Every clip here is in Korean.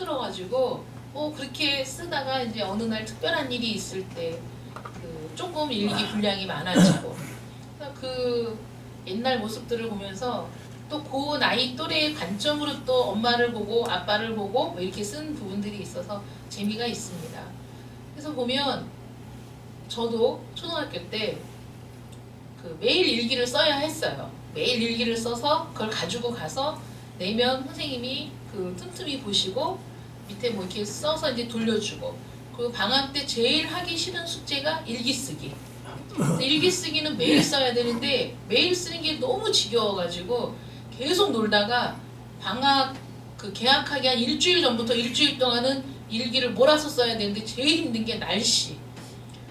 힘들어가지고 그렇게 쓰다가 이제 어느 날 특별한 일이 있을 때 조금 일기 분량이 많아지고 그 옛날 모습들을 보면서 또 그 나이 또래의 관점으로 또 엄마를 보고 아빠를 보고 뭐 이렇게 쓴 부분들이 있어서 재미가 있습니다. 그래서 보면 저도 초등학교 때 매일 일기를 써야 했어요. 매일 일기를 써서 그걸 가지고 가서 내면 선생님이 틈틈이 보시고 밑에 뭐 이렇게 써서 이제 돌려주고, 그리고 방학 때 제일 하기 싫은 숙제가 일기 쓰기. 일기 쓰기는 매일 써야 되는데 매일 쓰는 게 너무 지겨워가지고 계속 놀다가 방학 개학하기 한 일주일 전부터 일주일 동안은 일기를 몰아서 써야 되는데 제일 힘든 게 날씨.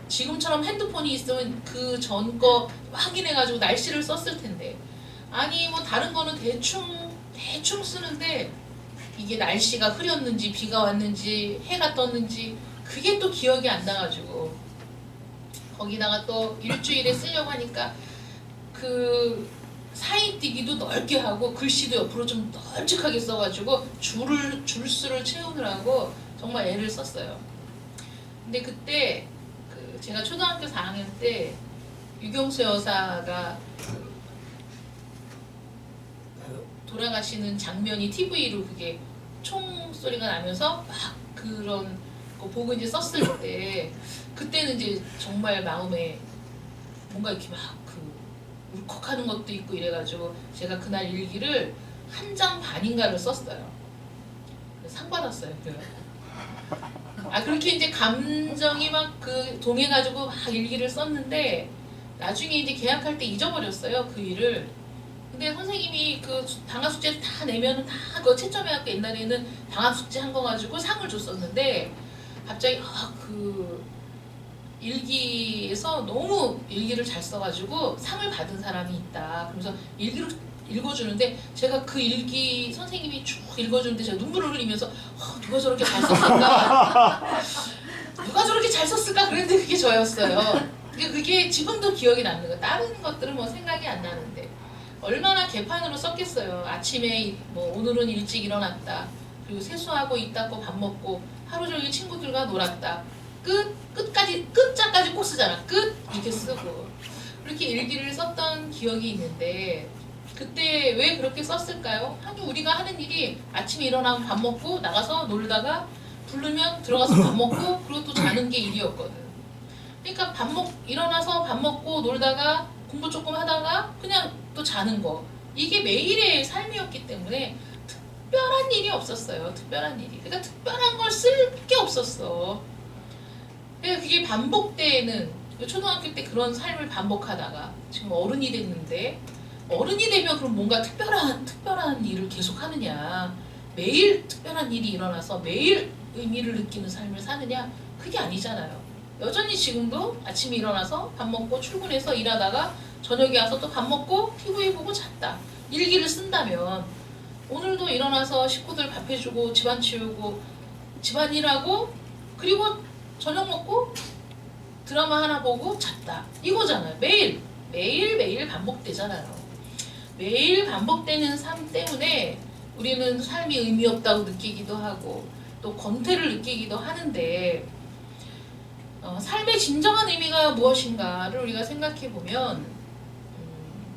지금처럼 핸드폰이 있으면 그 전 거 확인해가지고 날씨를 썼을 텐데, 아니 뭐 다른 거는 대충 쓰는데 이게 날씨가 흐렸는지 비가 왔는지 해가 떴는지 그게 또 기억이 안 나가지고, 거기다가 또 일주일에 쓰려고 하니까 사이뛰기도 넓게 하고 글씨도 옆으로 좀 널찍하게 써가지고 줄수를 채우느라고 정말 애를 썼어요. 근데 그때 제가 초등학교 4학년 때 유경수 여사가 돌아가시는 장면이 TV로 그게 총소리가 나면서 막 그런 거 보고 이제 썼을 때, 그때는 이제 정말 마음에 뭔가 이렇게 막 울컥하는 것도 있고 이래가지고 제가 그날 일기를 1장 반인가를 썼어요. 상 받았어요. 그렇게 이제 감정이 막 동해가지고 막 일기를 썼는데 나중에 이제 개학할 때 잊어버렸어요, 그 일을. 근데 선생님이 방학숙제 다 내면은 다 그거 채점해갖고 옛날에는 방학숙제 한 거 가지고 상을 줬었는데, 갑자기 일기에서 너무 일기를 잘 써가지고 상을 받은 사람이 있다. 그러면서 일기를 읽어주는데 제가 그 일기 선생님이 쭉 읽어주는데 제가 눈물을 흘리면서 누가 저렇게 잘 썼을까? 누가 저렇게 잘 썼을까? 그랬는데 그게 저였어요. 그게 지금도 기억이 남는 거예요. 다른 것들은 뭐 생각이 안 나는데 얼마나 개판으로 썼겠어요. 아침에 뭐 오늘은 일찍 일어났다. 그리고 세수하고 이 닦고 밥 먹고 하루 종일 친구들과 놀았다. 끝자까지 꼭 쓰잖아. 끝 이렇게 쓰고 그렇게 일기를 썼던 기억이 있는데, 그때 왜 그렇게 썼을까요? 우리가 하는 일이 아침에 일어나면 밥 먹고 나가서 놀다가 부르면 들어가서 밥 먹고 그리고 또 자는 게 일이었거든. 그러니까 일어나서 밥 먹고 놀다가 공부 조금 하다가 그냥 또 자는 거, 이게 매일의 삶이었기 때문에 특별한 일이 없었어요. 특별한 일이. 그러니까 특별한 걸 쓸 게 없었어. 그게 반복되는, 초등학교 때 그런 삶을 반복하다가 지금 어른이 됐는데, 어른이 되면 그럼 뭔가 특별한 일을 계속 하느냐, 매일 특별한 일이 일어나서 매일 의미를 느끼는 삶을 사느냐, 그게 아니잖아요. 여전히 지금도 아침에 일어나서 밥 먹고 출근해서 일하다가 저녁에 와서 또 밥 먹고 TV 보고 잤다. 일기를 쓴다면 오늘도 일어나서 식구들 밥 해주고 집안 치우고 집안일하고 그리고 저녁 먹고 드라마 하나 보고 잤다. 이거잖아요. 매일 반복되잖아요. 매일 반복되는 삶 때문에 우리는 삶이 의미 없다고 느끼기도 하고 또 권태를 느끼기도 하는데, 삶의 진정한 의미가 무엇인가를 우리가 생각해 보면,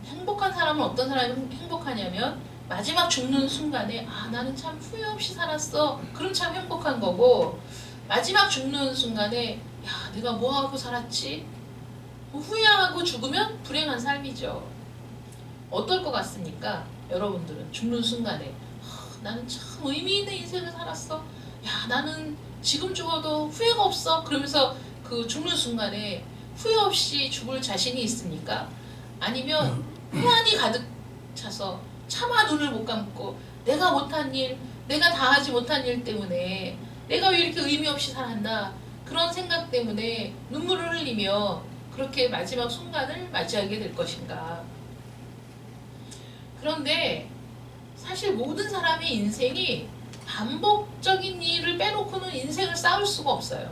행복한 사람은 어떤 사람이 행복하냐면 마지막 죽는 순간에 나는 참 후회 없이 살았어. 그럼 참 행복한 거고, 마지막 죽는 순간에 내가 뭐하고 살았지? 후회하고 죽으면 불행한 삶이죠. 어떨 것 같습니까? 여러분들은 죽는 순간에 나는 참 의미 있는 인생을 살았어. 나는 지금 죽어도 후회가 없어. 그러면서 그 죽는 순간에 후회 없이 죽을 자신이 있습니까? 아니면 회한이 가득 차서 차마 눈을 못 감고 내가 못한 일, 내가 다 하지 못한 일 때문에 내가 왜 이렇게 의미 없이 살았나, 그런 생각 때문에 눈물을 흘리며 그렇게 마지막 순간을 맞이하게 될 것인가. 그런데 사실 모든 사람의 인생이 반복적인 일을 빼놓고는 인생을 쌓을 수가 없어요.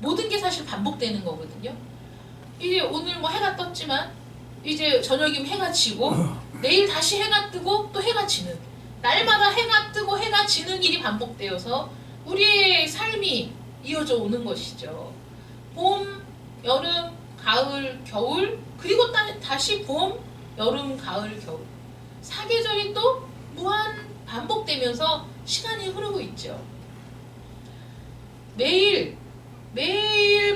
모든 게 사실 반복되는 거거든요. 이제 오늘 뭐 해가 떴지만 이제 저녁이면 해가 지고 내일 다시 해가 뜨고 또 해가 지는, 날마다 해가 뜨고 해가 지는 일이 반복되어서 우리의 삶이 이어져 오는 것이죠. 봄, 여름, 가을, 겨울, 그리고 다시 봄, 여름, 가을, 겨울. 사계절이 또 무한 반복되면서 시간이 흐르고 있죠. 매일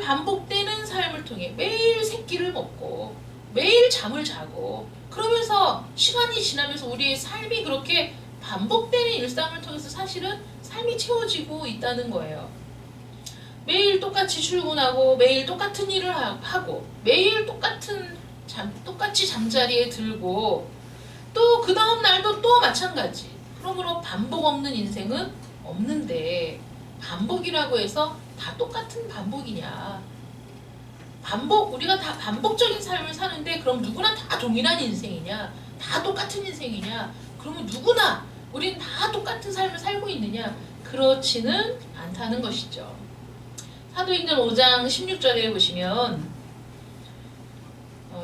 반복되는 삶을 통해 매일 새끼를 먹고 매일 잠을 자고 그러면서 시간이 지나면서 우리의 삶이 그렇게 반복되는 일상을 통해서 사실은 삶이 채워지고 있다는 거예요. 매일 똑같이 출근하고 매일 똑같은 일을 하고 매일 똑같이 잠자리에 들고 또 그 다음 날도 또 마찬가지. 그러므로 반복 없는 인생은 없는데 반복이라고 해서 다 똑같은 반복이냐? 우리가 다 반복적인 삶을 사는데 그럼 누구나 다 동일한 인생이냐? 다 똑같은 인생이냐? 그러면 누구나 우린 다 똑같은 삶을 살고 있느냐? 그렇지는 않다는 것이죠. 사도행전 5장 16절에 보시면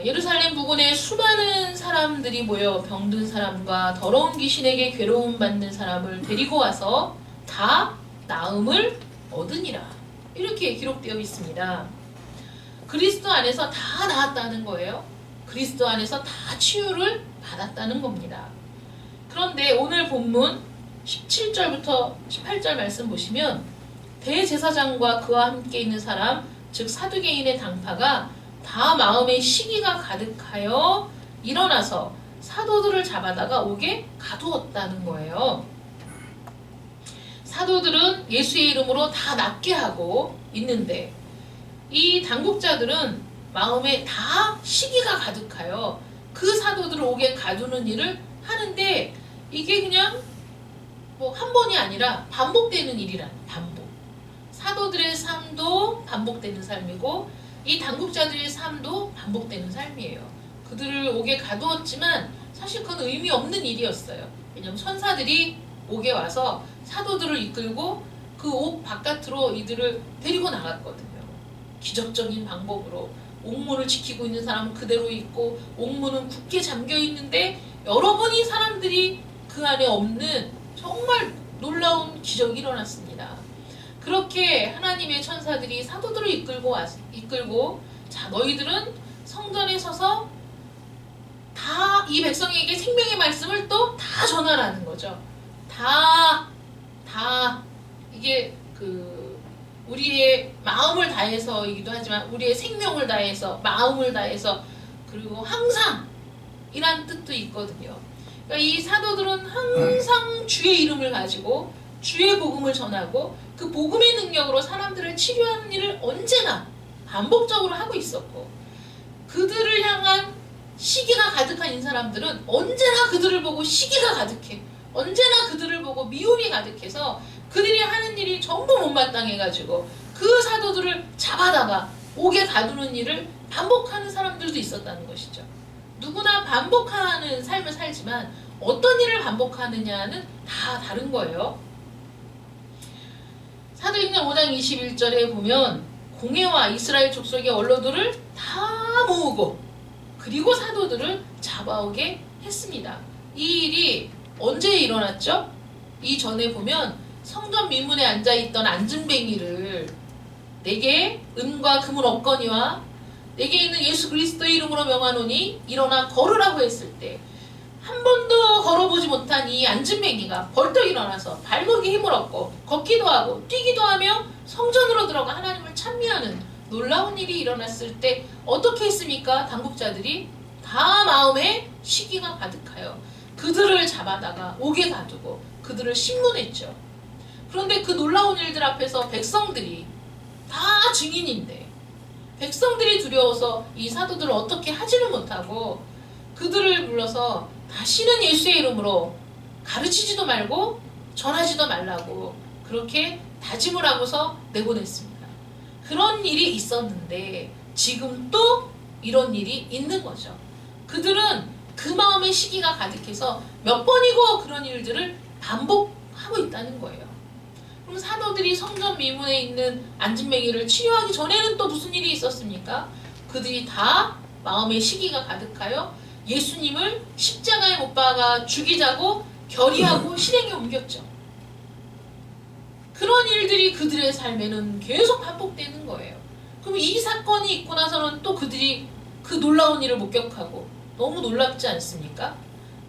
예루살렘 부근에 수많은 사람들이 모여 병든 사람과 더러운 귀신에게 괴로움 받는 사람을 데리고 와서 다 나음을 얻으니라. 이렇게 기록되어 있습니다. 그리스도 안에서 다 나았다는 거예요. 그리스도 안에서 다 치유를 받았다는 겁니다. 그런데 오늘 본문 17절부터 18절 말씀 보시면 대제사장과 그와 함께 있는 사람, 즉 사두개인의 당파가 다 마음에 시기가 가득하여 일어나서 사도들을 잡아다가 옥에 가두었다는 거예요. 사도들은 예수의 이름으로 다 낫게 하고 있는데 이 당국자들은 마음에 다 시기가 가득하여 그 사도들을 옥에 가두는 일을 하는데 이게 그냥 한 번이 아니라 반복되는 일이라는 반복. 사도들의 삶도 반복되는 삶이고 이 당국자들의 삶도 반복되는 삶이에요. 그들을 옥에 가두었지만 사실 그건 의미 없는 일이었어요. 왜냐하면 천사들이 옥에 와서 사도들을 이끌고 그 옥 바깥으로 이들을 데리고 나갔거든요. 기적적인 방법으로 옥문을 지키고 있는 사람은 그대로 있고 옥문은 굳게 잠겨 있는데 여러분이 사람들이 그 안에 없는 정말 놀라운 기적이 일어났습니다. 그렇게 하나님의 천사들이 사도들을 이끌고 자 너희들은 성전에 서서 다 이 백성에게 생명의 말씀을 또 다 전하라는 거죠. 다 이게 우리의 마음을 다해서이기도 하지만 우리의 생명을 다해서 마음을 다해서 그리고 항상 이란 뜻도 있거든요. 그러니까 이 사도들은 항상 주의 이름을 가지고 주의 복음을 전하고 그 복음의 능력으로 사람들을 치료하는 일을 언제나 반복적으로 하고 있었고 그들을 향한 시기가 가득한 이 사람들은 언제나 그들을 보고 시기가 가득해. 언제나 그들을 보고 미움이 가득해서 그들이 하는 일이 전부 못마땅해가지고 그 사도들을 잡아다가 옥에 가두는 일을 반복하는 사람들도 있었다는 것이죠. 누구나 반복하는 삶을 살지만 어떤 일을 반복하느냐는 다 다른 거예요. 사도행전 5장 21절에 보면 공회와 이스라엘 족속의 원로들을 다 모으고 그리고 사도들을 잡아오게 했습니다. 이 일이 언제 일어났죠? 이전에 보면 성전 민문에 앉아있던 안진뱅이를 내게 은과 금을 얻거니와 내게 있는 예수 그리스도의 이름으로 명하노니 일어나 걸으라고 했을 때 한 번도 걸어보지 못한 이 안진뱅이가 벌떡 일어나서 발목에 힘을 얻고 걷기도 하고 뛰기도 하며 성전으로 들어가 하나님을 찬미하는 놀라운 일이 일어났을 때 어떻게 했습니까? 당국자들이 다 마음에 시기가 가득하여 그들을 잡아다가 옥에 가두고 그들을 신문했죠. 그런데 그 놀라운 일들 앞에서 백성들이 다 증인인데 백성들이 두려워서 이 사도들을 어떻게 하지를 못하고 그들을 불러서 다시는 예수의 이름으로 가르치지도 말고 전하지도 말라고 그렇게 다짐을 하고서 내보냈습니다. 그런 일이 있었는데 지금 또 이런 일이 있는 거죠. 그들은 그 마음의 시기가 가득해서 몇 번이고 그런 일들을 반복하고 있다는 거예요. 그럼 사도들이 성전 미문에 있는 안진뱅이를 치유하기 전에는 또 무슨 일이 있었습니까? 그들이 다 마음의 시기가 가득하여 예수님을 십자가에 못 박아 죽이자고 결의하고 실행에 옮겼죠. 그런 일들이 그들의 삶에는 계속 반복되는 거예요. 그럼 이 사건이 있고 나서는 또 그들이 그 놀라운 일을 목격하고 너무 놀랍지 않습니까?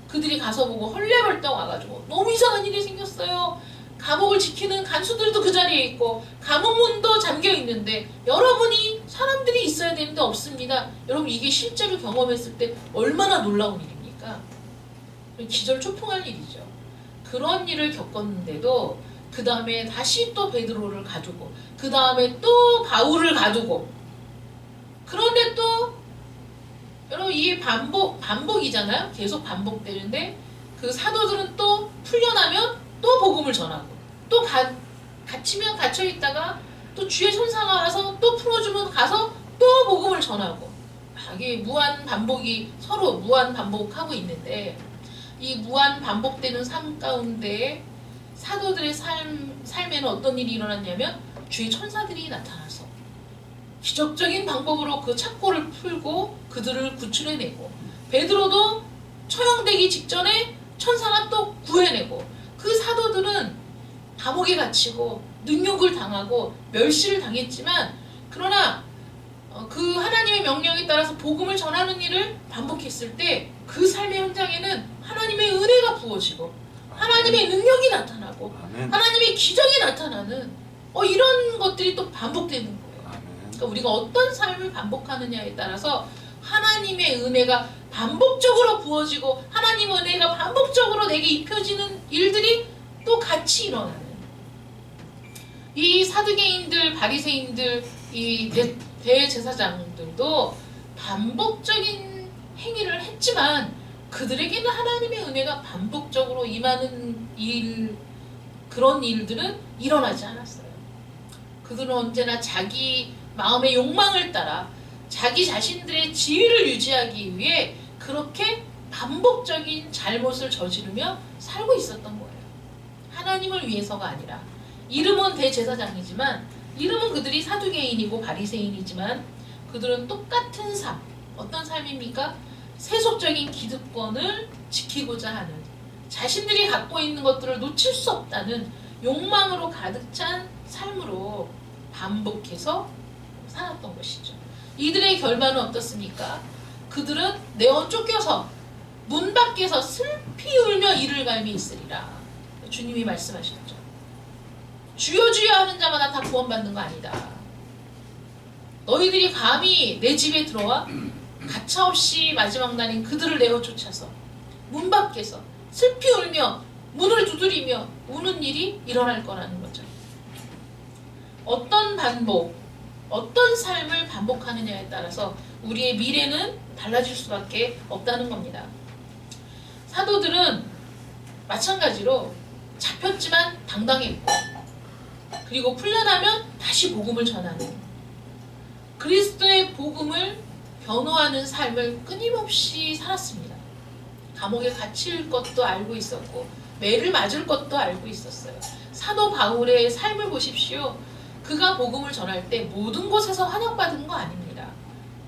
그들이 가서 보고 헐레벌떡 와가지고 너무 이상한 일이 생겼어요. 감옥을 지키는 간수들도 그 자리에 있고 감옥문도 잠겨 있는데 여러분이 사람들이 있어야 되는데 없습니다. 여러분 이게 실제로 경험했을 때 얼마나 놀라운 일입니까? 기절초풍할 일이죠. 그런 일을 겪었는데도 그 다음에 다시 또 베드로를 가두고 그 다음에 또 바울을 가두고 그런데 또 여러분 이게 반복이잖아요. 계속 반복되는데 그 사도들은 또 풀려나면 또 복음을 전하고 또 갇히면 갇혀있다가 또 주의 천사가 와서 또 풀어주면 가서 또 복음을 전하고 이게 무한 반복이 서로 무한 반복하고 있는데 이 무한 반복되는 삶 가운데 사도들의 삶에는 어떤 일이 일어났냐면 주의 천사들이 나타나서 기적적인 방법으로 그 착고를 풀고 그들을 구출해내고 베드로도 처형되기 직전에 천사가 또 구해내고 그 사도들은 감옥에 갇히고 능욕을 당하고 멸시를 당했지만 그러나 그 하나님의 명령에 따라서 복음을 전하는 일을 반복했을 때 그 삶의 현장에는 하나님의 은혜가 부어지고 하나님의 능력이 나타나고 하나님의 기적이 나타나는 이런 것들이 또 반복되는 거예요. 그러니까 우리가 어떤 삶을 반복하느냐에 따라서 하나님의 은혜가 반복적으로 부어지고 하나님의 은혜가 반복적으로 내게 입혀지는 일들이 또 같이 일어나는 이 사두개인들, 바리새인들, 이 대제사장들도 반복적인 행위를 했지만 그들에게는 하나님의 은혜가 반복적으로 임하는 그런 일들은 일어나지 않았어요. 그들은 언제나 자기 마음의 욕망을 따라 자기 자신들의 지위를 유지하기 위해 그렇게 반복적인 잘못을 저지르며 살고 있었던 거예요. 하나님을 위해서가 아니라 이름은 대제사장이지만 이름은 그들이 사두개인이고 바리새인이지만 그들은 똑같은 삶, 어떤 삶입니까? 세속적인 기득권을 지키고자 하는 자신들이 갖고 있는 것들을 놓칠 수 없다는 욕망으로 가득 찬 삶으로 반복해서 살았던 것이죠. 이들의 결말은 어떻습니까? 그들은 내어 쫓겨서 문 밖에서 슬피 울며 이를 갈미 있으리라. 주님이 말씀하셨죠. 주여 주여 하는 자마다 다 구원받는 거 아니다. 너희들이 감히 내 집에 들어와 가차없이 마지막 날인 그들을 내어 쫓아서 문 밖에서 슬피 울며 문을 두드리며 우는 일이 일어날 거라는 거죠. 어떤 반복, 어떤 삶을 반복하느냐에 따라서 우리의 미래는 달라질 수밖에 없다는 겁니다. 사도들은 마찬가지로 잡혔지만 당당했고 그리고 풀려나면 다시 복음을 전하는 그리스도의 복음을 변호하는 삶을 끊임없이 살았습니다. 감옥에 갇힐 것도 알고 있었고 매를 맞을 것도 알고 있었어요. 사도 바울의 삶을 보십시오. 그가 복음을 전할 때 모든 곳에서 환영받은 거 아닙니다.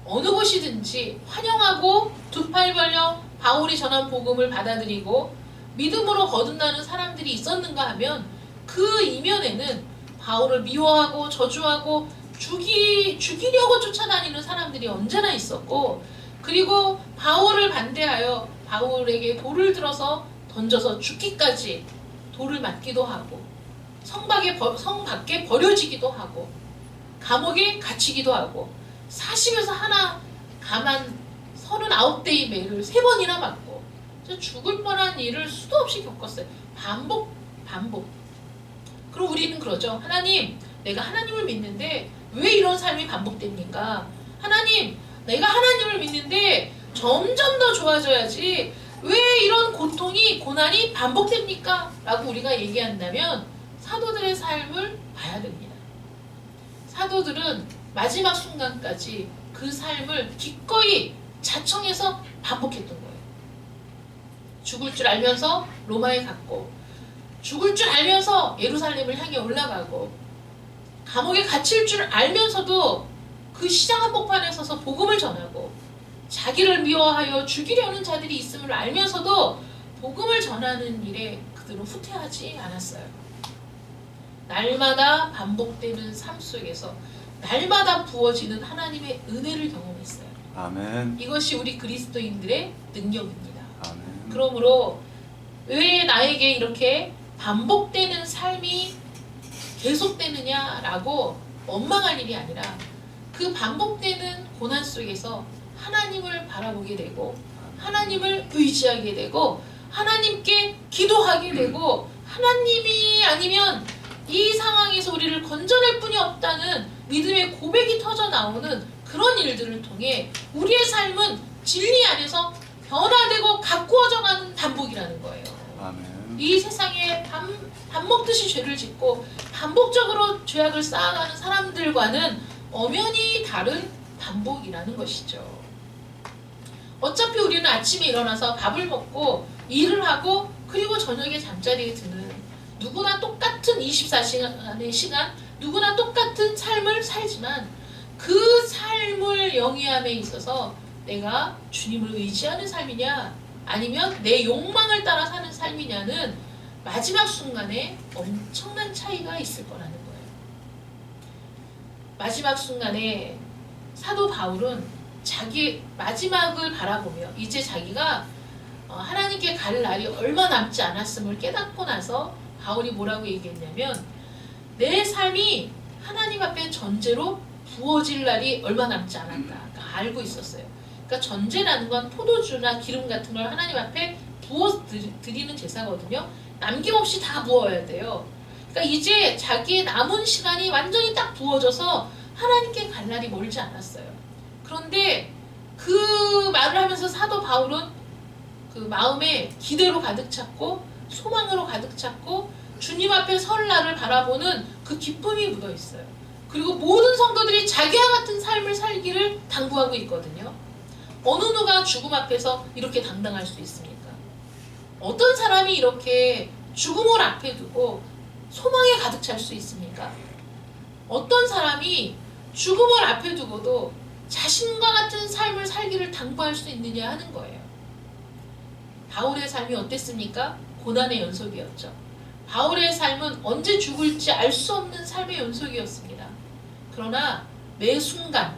어느 곳이든지 환영하고 두 팔 벌려 바울이 전한 복음을 받아들이고 믿음으로 거듭나는 사람들이 있었는가 하면 그 이면에는 바울을 미워하고 저주하고 죽이려고 쫓아다니는 사람들이 언제나 있었고 그리고 바울을 반대하여 바울에게 돌을 들어서 던져서 죽기까지 돌을 맞기도 하고 성 밖에 버려지기도 하고 감옥에 갇히기도 하고 40에서 하나 가만 39대의 매를 3번이나 맞고 죽을 뻔한 일을 수도 없이 겪었어요. 반복. 그럼 우리는 그러죠. 하나님, 내가 하나님을 믿는데 왜 이런 삶이 반복됩니까? 하나님, 내가 하나님을 믿는데 점점 더 좋아져야지 왜 이런 고난이 반복됩니까? 라고 우리가 얘기한다면 사도들의 삶을 봐야 됩니다. 사도들은 마지막 순간까지 그 삶을 기꺼이 자청해서 반복했던 거예요. 죽을 줄 알면서 로마에 갔고 죽을 줄 알면서 예루살렘을 향해 올라가고 감옥에 갇힐 줄 알면서도 그 시장 한복판에 서서 복음을 전하고 자기를 미워하여 죽이려는 자들이 있음을 알면서도 복음을 전하는 일에 그들은 후퇴하지 않았어요. 날마다 반복되는 삶 속에서 날마다 부어지는 하나님의 은혜를 경험했어요. 아멘. 이것이 우리 그리스도인들의 능력입니다. 아멘. 그러므로 왜 나에게 이렇게 반복되는 삶이 계속되느냐라고 원망할 일이 아니라 그 반복되는 고난 속에서 하나님을 바라보게 되고 하나님을 의지하게 되고 하나님께 기도하게 되고 하나님이 아니면 이 상황에서 우리를 건져낼 뿐이 없다는 믿음의 고백이 터져 나오는 그런 일들을 통해 우리의 삶은 진리 안에서 변화되고 가꾸어져가는 반복이라는 거예요. 아멘. 이 세상에 밥 먹듯이 죄를 짓고 반복적으로 죄악을 쌓아가는 사람들과는 엄연히 다른 반복이라는 것이죠. 어차피 우리는 아침에 일어나서 밥을 먹고 일을 하고 그리고 저녁에 잠자리에 드는 누구나 똑같은 24시간의 시간, 누구나 똑같은 삶을 살지만 그 삶을 영위함에 있어서 내가 주님을 의지하는 삶이냐 아니면 내 욕망을 따라 사는 삶이냐는 마지막 순간에 엄청난 차이가 있을 거라는 거예요. 마지막 순간에 사도 바울은 자기 마지막을 바라보며 이제 자기가 하나님께 갈 날이 얼마 남지 않았음을 깨닫고 나서 바울이 뭐라고 얘기했냐면 내 삶이 하나님 앞에 전제로 부어질 날이 얼마 남지 않았다. 그러니까 알고 있었어요. 그러니까 전제라는 건 포도주나 기름 같은 걸 하나님 앞에 부어 드리는 제사거든요. 남김없이 다 부어야 돼요. 그러니까 이제 자기의 남은 시간이 완전히 딱 부어져서 하나님께 갈 날이 멀지 않았어요. 그런데 그 말을 하면서 사도 바울은 그 마음에 기대로 가득 찼고 소망으로 가득 찼고 주님 앞에 설 날을 바라보는 그 기쁨이 묻어 있어요. 그리고 모든 성도들이 자기와 같은 삶을 살기를 당부하고 있거든요. 어느 누가 죽음 앞에서 이렇게 당당할 수 있습니까? 어떤 사람이 이렇게 죽음을 앞에 두고 소망에 가득 찰 수 있습니까? 어떤 사람이 죽음을 앞에 두고도 자신과 같은 삶을 살기를 당부할 수 있느냐 하는 거예요. 바울의 삶이 어땠습니까? 고난의 연속이었죠. 바울의 삶은 언제 죽을지 알 수 없는 삶의 연속이었습니다. 그러나 매 순간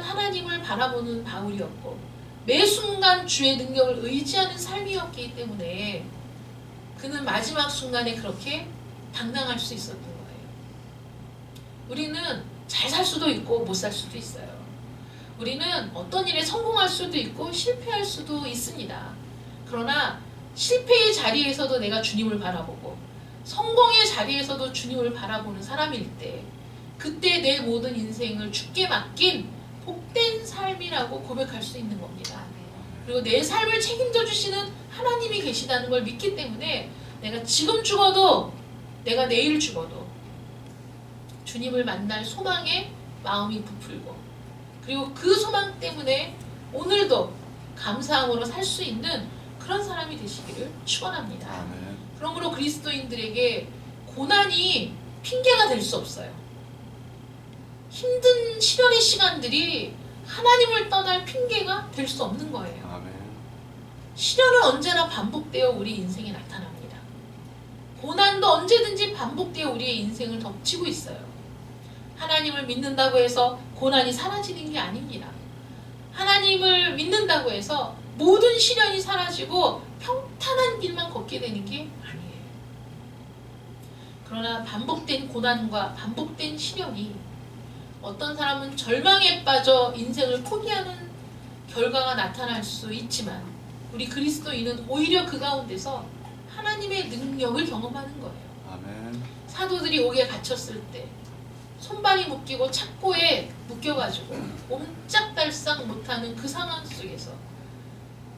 하나님을 바라보는 바울이었고 매 순간 주의 능력을 의지하는 삶이었기 때문에 그는 마지막 순간에 그렇게 당당할 수 있었던 거예요. 우리는 잘 살 수도 있고 못 살 수도 있어요. 우리는 어떤 일에 성공할 수도 있고 실패할 수도 있습니다. 그러나 실패의 자리에서도 내가 주님을 바라보고 성공의 자리에서도 주님을 바라보는 사람일 때 그때 내 모든 인생을 주께 맡긴 복된 삶이라고 고백할 수 있는 겁니다. 그리고 내 삶을 책임져 주시는 하나님이 계시다는 걸 믿기 때문에 내가 지금 죽어도 내가 내일 죽어도 주님을 만날 소망에 마음이 부풀고 그리고 그 소망 때문에 오늘도 감사함으로 살 수 있는 그런 사람이 되시기를 축원합니다. 아멘. 그러므로 그리스도인들에게 고난이 핑계가 될 수 없어요. 힘든 시련의 시간들이 하나님을 떠날 핑계가 될 수 없는 거예요. 아멘. 시련은 언제나 반복되어 우리 인생에 나타납니다. 고난도 언제든지 반복되어 우리의 인생을 덮치고 있어요. 하나님을 믿는다고 해서 고난이 사라지는 게 아닙니다. 하나님을 믿는다고 해서 모든 시련이 사라지고 평탄한 길만 걷게 되는 게 아니에요. 그러나 반복된 고난과 반복된 시련이 어떤 사람은 절망에 빠져 인생을 포기하는 결과가 나타날 수 있지만 우리 그리스도인은 오히려 그 가운데서 하나님의 능력을 경험하는 거예요. 아멘. 사도들이 옥에 갇혔을 때 손발이 묶이고 착고에 묶여가지고 옴짝달싹 못하는 그 상황 속에서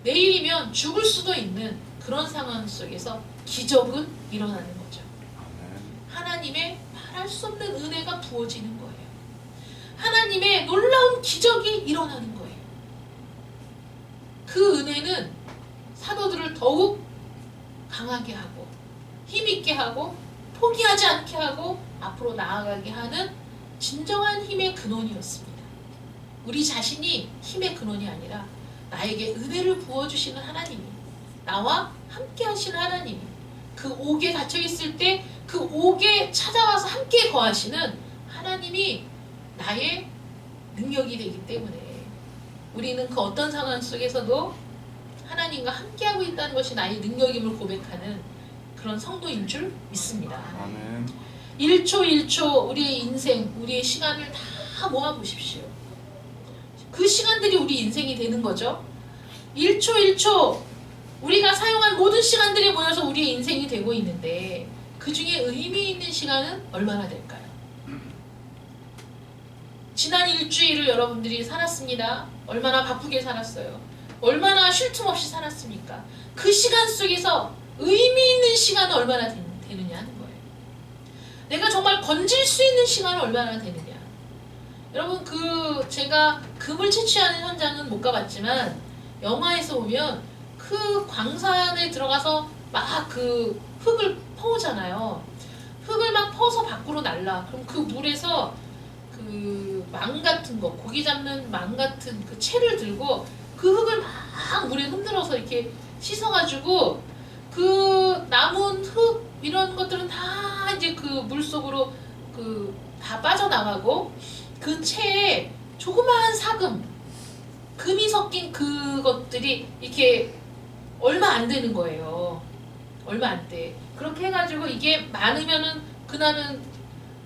내일이면 죽을 수도 있는 그런 상황 속에서 기적은 일어나는 거죠. 아멘. 하나님의 말할 수 없는 은혜가 부어지는 거예요. 하나님의 놀라운 기적이 일어나는 거예요. 그 은혜는 사도들을 더욱 강하게 하고 힘있게 하고 포기하지 않게 하고 앞으로 나아가게 하는 진정한 힘의 근원이었습니다. 우리 자신이 힘의 근원이 아니라 나에게 은혜를 부어주시는 하나님이 나와 함께 하시는 하나님, 그 옥에 갇혀 있을 때 그 옥에 찾아와서 함께 거하시는 하나님이 나의 능력이 되기 때문에 우리는 그 어떤 상황 속에서도 하나님과 함께하고 있다는 것이 나의 능력임을 고백하는 그런 성도인 줄 믿습니다. 아멘. 1초 1초 우리의 인생, 우리의 시간을 다 모아보십시오. 그 시간들이 우리 인생이 되는 거죠. 1초 1초 우리가 사용한 모든 시간들이 모여서 우리의 인생이 되고 있는데 그 중에 의미 있는 시간은 얼마나 될까요? 지난 일주일을 여러분들이 살았습니다. 얼마나 바쁘게 살았어요. 얼마나 쉴 틈 없이 살았습니까? 그 시간 속에서 의미 있는 시간은 얼마나 되느냐 하는 거예요. 내가 정말 건질 수 있는 시간은 얼마나 되느냐. 여러분 제가 금을 채취하는 현장은 못 가봤지만 영화에서 보면 그 광산에 들어가서 막 그 흙을 퍼오잖아요. 흙을 막 퍼서 밖으로 날라. 그럼 그 물에서 그 망 같은 거, 고기 잡는 망 같은 그 채를 들고 그 흙을 막 물에 흔들어서 이렇게 씻어가지고 그 남은 흙 이런 것들은 다 이제 그 물 속으로 다 빠져나가고 그 채에 조그마한 사금, 금이 섞인 그것들이 이렇게 얼마 안 되는 거예요. 얼마 안 돼. 그렇게 해가지고 이게 많으면은 그날은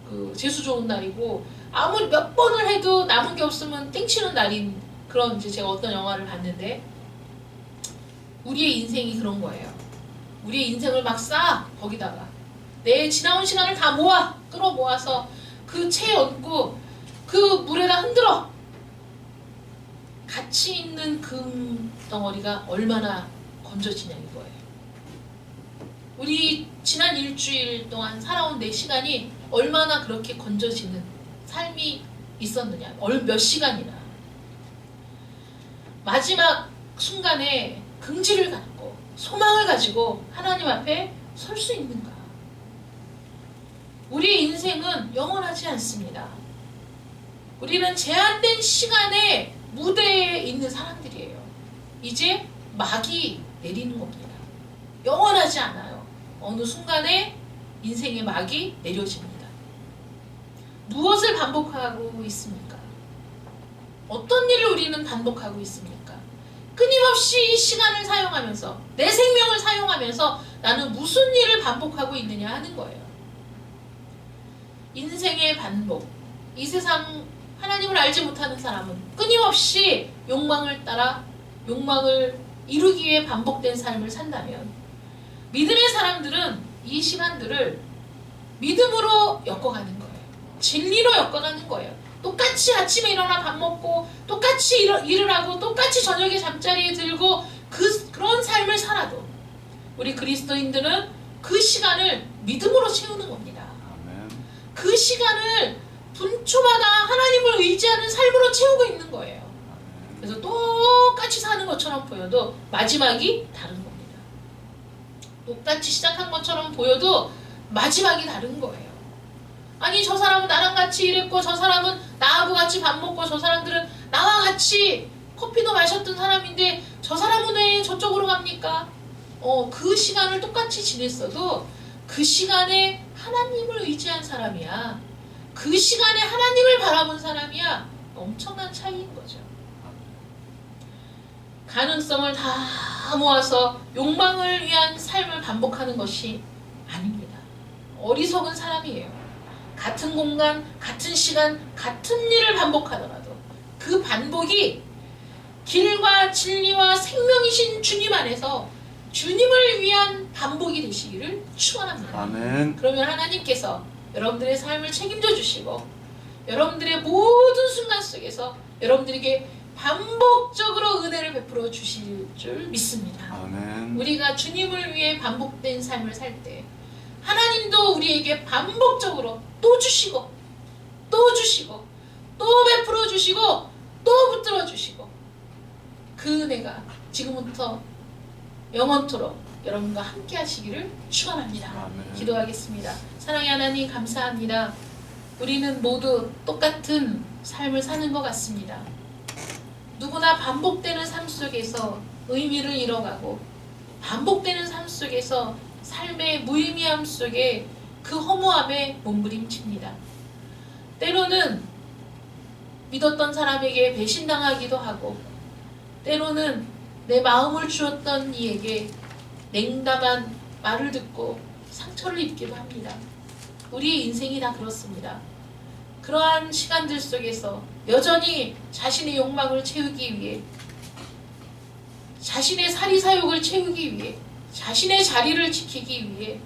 그 재수 좋은 날이고 아무리 몇 번을 해도 남은 게 없으면 땡치는 날인 그런 이제 제가 어떤 영화를 봤는데 우리의 인생이 그런 거예요. 우리의 인생을 막 쌓아 거기다가 내 지나온 시간을 다 모아 끌어 모아서 그 채에 얹고 그 물에다 흔들어 가치 있는 금 덩어리가 얼마나 건져지냐 이거예요. 우리 지난 일주일 동안 살아온 내 시간이 얼마나 그렇게 건져지는 삶이 있었느냐. 몇 시간이나. 마지막 순간에 긍지를 갖고 소망을 가지고 하나님 앞에 설 수 있는가. 우리의 인생은 영원하지 않습니다. 우리는 제한된 시간의 무대에 있는 사람들이에요. 이제 막이 내리는 겁니다. 영원하지 않아요. 어느 순간에 인생의 막이 내려집니다. 무엇을 반복하고 있습니까? 어떤 일을 우리는 반복하고 있습니까? 끊임없이 시간을 사용하면서 내 생명을 사용하면서 나는 무슨 일을 반복하고 있느냐 하는 거예요. 인생의 반복. 이 세상 하나님을 알지 못하는 사람은 끊임없이 욕망을 따라 욕망을 이루기 위해 반복된 삶을 산다면 믿음의 사람들은 이 시간들을 믿음으로 엮어가는 거예요. 진리로 엮어가는 거예요. 똑같이 아침에 일어나 밥 먹고 똑같이 일을 하고 똑같이 저녁에 잠자리에 들고 그런 삶을 살아도 우리 그리스도인들은 그 시간을 믿음으로 채우는 겁니다. 그 시간을 분초마다 하나님을 의지하는 삶으로 채우고 있는 거예요. 그래서 똑같이 사는 것처럼 보여도 마지막이 다른 겁니다. 똑같이 시작한 것처럼 보여도 마지막이 다른 거예요. 아니 저 사람은 나랑 같이 일했고 저 사람은 나하고 같이 밥 먹고 저 사람들은 나와 같이 커피도 마셨던 사람인데 저 사람은 왜 저쪽으로 갑니까? 그 시간을 똑같이 지냈어도 그 시간에 하나님을 의지한 사람이야. 그 시간에 하나님을 바라본 사람이야. 엄청난 차이인 거죠. 가능성을 다 모아서 욕망을 위한 삶을 반복하는 것이 아닙니다. 어리석은 사람이에요. 같은 공간, 같은 시간, 같은 일을 반복하더라도 그 반복이 길과 진리와 생명이신 주님 안에서 주님을 위한 반복이 되시기를 축원합니다. 아멘. 그러면 하나님께서 여러분들의 삶을 책임져 주시고 여러분들의 모든 순간 속에서 여러분들에게 반복적으로 은혜를 베풀어 주실 줄 믿습니다. 아멘. 우리가 주님을 위해 반복된 삶을 살 때 하나님도 우리에게 반복적으로 또 주시고 또 주시고 또 베풀어 주시고 또 붙들어 주시고 그 은혜가 지금부터 영원토록 여러분과 함께 하시기를 축원합니다. 아멘. 기도하겠습니다. 사랑의 하나님 감사합니다. 우리는 모두 똑같은 삶을 사는 것 같습니다. 누구나 반복되는 삶 속에서 의미를 잃어가고 반복되는 삶 속에서 삶의 무의미함 속에 그 허무함에 몸부림칩니다. 때로는 믿었던 사람에게 배신당하기도 하고, 때로는 내 마음을 주었던 이에게 냉담한 말을 듣고 상처를 입기도 합니다. 우리의 인생이 다 그렇습니다. 그러한 시간들 속에서 여전히 자신의 욕망을 채우기 위해, 자신의 사리사욕을 채우기 위해, 자신의 자리를 지키기 위해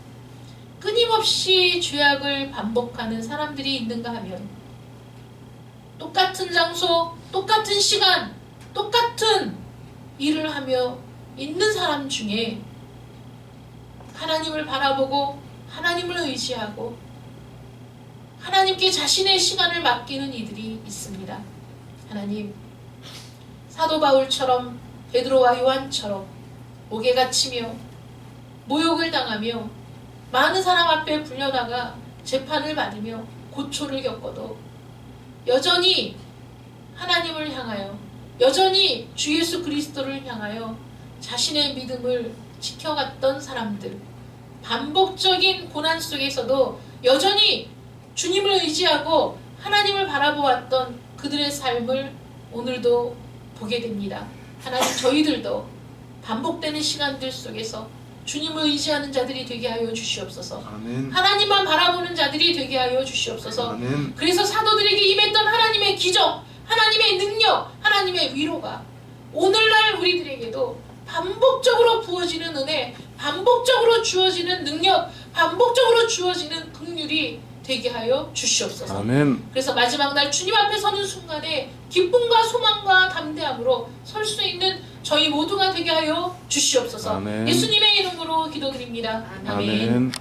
끊임없이 죄악을 반복하는 사람들이 있는가 하면, 똑같은 장소, 똑같은 시간, 똑같은 일을 하며 있는 사람 중에 하나님을 바라보고 하나님을 의지하고 하나님께 자신의 시간을 맡기는 이들이 있습니다. 하나님, 사도 바울처럼, 베드로와 요한처럼 옥에 갇히며 모욕을 당하며 많은 사람 앞에 불려나가 재판을 받으며 고초를 겪어도 여전히 하나님을 향하여, 여전히 주 예수 그리스도를 향하여 자신의 믿음을 지켜갔던 사람들, 반복적인 고난 속에서도 여전히 주님을 의지하고 하나님을 바라보았던 그들의 삶을 오늘도 보게 됩니다. 하나님, 저희들도 반복되는 시간들 속에서 주님을 의지하는 자들이 되게 하여 주시옵소서. 아멘. 하나님만 바라보는 자들이 되게 하여 주시옵소서. 아멘. 그래서 사도들에게 임했던 하나님의 기적, 하나님의 능력, 하나님의 위로가 오늘날 우리들에게도 반복적으로 부어지는 은혜, 반복적으로 주어지는 능력, 반복적으로 주어지는 긍휼이 되게 하여 주시옵소서. 아멘. 그래서 마지막 날 주님 앞에 서는 순간에 기쁨과 소망과 담대함으로 설 수 있는 저희 모두가 되게 하여 주시옵소서. 아멘. 예수님의 이름으로 기도드립니다. 아멘. 아멘.